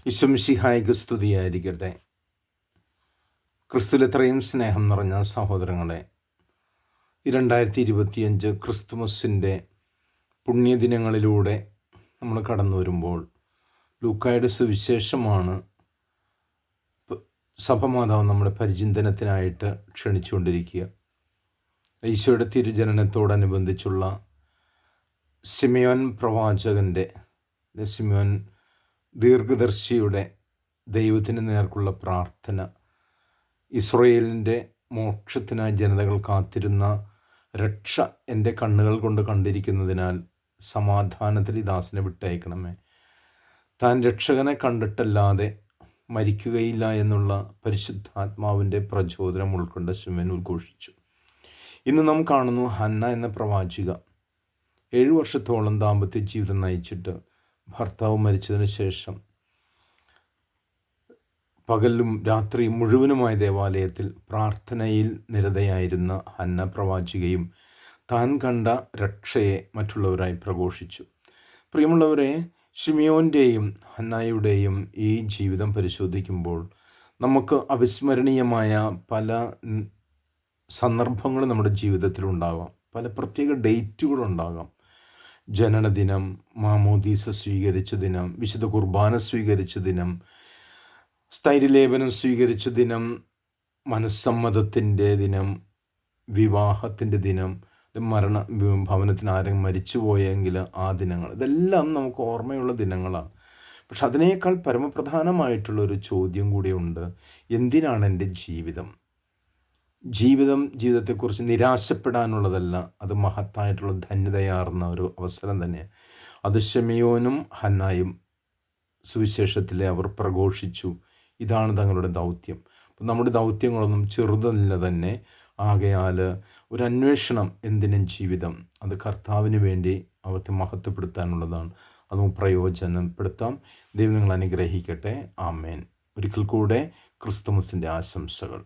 ഈശോമിശിഹായ്ക്ക് സ്തുതിയായിരിക്കട്ടെ. ക്രിസ്തുവിൽ എത്രയും സ്നേഹം നിറഞ്ഞ സഹോദരങ്ങളെ, 2025 ക്രിസ്തുമസിൻ്റെ പുണ്യദിനങ്ങളിലൂടെ നമ്മൾ കടന്നു വരുമ്പോൾ ലൂക്കായുടെ സുവിശേഷമാണ് സഭമാതാവ് നമ്മുടെ പരിചിന്തനത്തിനായിട്ട് ക്ഷണിച്ചുകൊണ്ടിരിക്കുക. ഈശോയുടെ തിരുജനനത്തോടനുബന്ധിച്ചുള്ള സിമിയോൻ പ്രവാചകൻ്റെ, സിമിയോൻ ദീർഘദർശിയുടെ ദൈവത്തിന് നേർക്കുള്ള പ്രാർത്ഥന, ഇസ്രായേലിൻ്റെ മോക്ഷത്തിനായി ജനതകൾ കാത്തിരുന്ന രക്ഷ എൻ്റെ കണ്ണുകൾ കൊണ്ട് കണ്ടിരിക്കുന്നതിനാൽ സമാധാനത്തിൽ ഈ ദാസനെ വിട്ടയക്കണമേ, താൻ രക്ഷകനെ കണ്ടിട്ടല്ലാതെ മരിക്കുകയില്ല എന്നുള്ള പരിശുദ്ധാത്മാവിൻ്റെ പ്രചോദനം ഉൾക്കൊണ്ട ശിമോൻ ഉദ്ഘോഷിച്ചു. ഇന്ന് നാം കാണുന്നു ഹന്ന എന്ന പ്രവാചിക 7 വർഷത്തോളം ദാമ്പത്യ ജീവിതം നയിച്ചിട്ട് ഭർത്താവ് മരിച്ചതിന് ശേഷം പകലും രാത്രിയും മുഴുവനുമായ ദേവാലയത്തിൽ പ്രാർത്ഥനയിൽ നിരതയായിരുന്ന ഹന്ന പ്രവാചികയും താൻ കണ്ട രക്ഷയെ മറ്റുള്ളവരായി പ്രഘോഷിച്ചു. പ്രിയമുള്ളവരെ, ശിമിയോൻ്റെയും ഹന്നായുടെയും ഈ ജീവിതം പരിശോധിക്കുമ്പോൾ നമുക്ക് അവിസ്മരണീയമായ പല സന്ദർഭങ്ങളും നമ്മുടെ ജീവിതത്തിലുണ്ടാകാം. പല പ്രത്യേക ഡേറ്റുകളുണ്ടാകാം. ജനനദിനം, മാമോദീസ സ്വീകരിച്ച ദിനം, വിശുദ്ധ കുർബാന സ്വീകരിച്ച ദിനം, സ്ഥൈര്യലേപനം സ്വീകരിച്ച ദിനം, മനസ്സമ്മതത്തിൻ്റെ ദിനം, വിവാഹത്തിൻ്റെ ദിനം, ഭവനത്തിന് ആരെങ്കിലും മരിച്ചുപോയെങ്കിൽ ആ ദിനങ്ങൾ, ഇതെല്ലാം നമുക്ക് ഓർമ്മയുള്ള ദിനങ്ങളാണ്. പക്ഷെ അതിനേക്കാൾ പരമപ്രധാനമായിട്ടുള്ളൊരു ചോദ്യം കൂടിയുണ്ട്. എന്തിനാണ് എൻ്റെ ജീവിതം? ജീവിതത്തെക്കുറിച്ച് നിരാശപ്പെടാനുള്ളതല്ല, അത് മഹത്തായിട്ടുള്ള ധന്യതയാർന്ന ഒരു അവസരം തന്നെ. അത് ശിമിയോനും ഹന്നായും സുവിശേഷത്തിലെ അവർ പ്രഘോഷിച്ചു. ഇതാണ് തങ്ങളുടെ ദൗത്യം. അപ്പം നമ്മുടെ ദൗത്യങ്ങളൊന്നും ചെറുതല്ല തന്നെ. ആകയാൽ ഒരു അന്വേഷണം, എന്തിനും ജീവിതം, അത് കർത്താവിന് വേണ്ടി അവർക്ക് മഹത്വപ്പെടുത്താനുള്ളതാണ്. അത് പ്രയോജനപ്പെടുത്താം. ദൈവം നിങ്ങൾ അനുഗ്രഹിക്കട്ടെ. ആമേൻ. ഒരിക്കൽ കൂടെ ക്രിസ്തുമസിൻ്റെ ആശംസകൾ.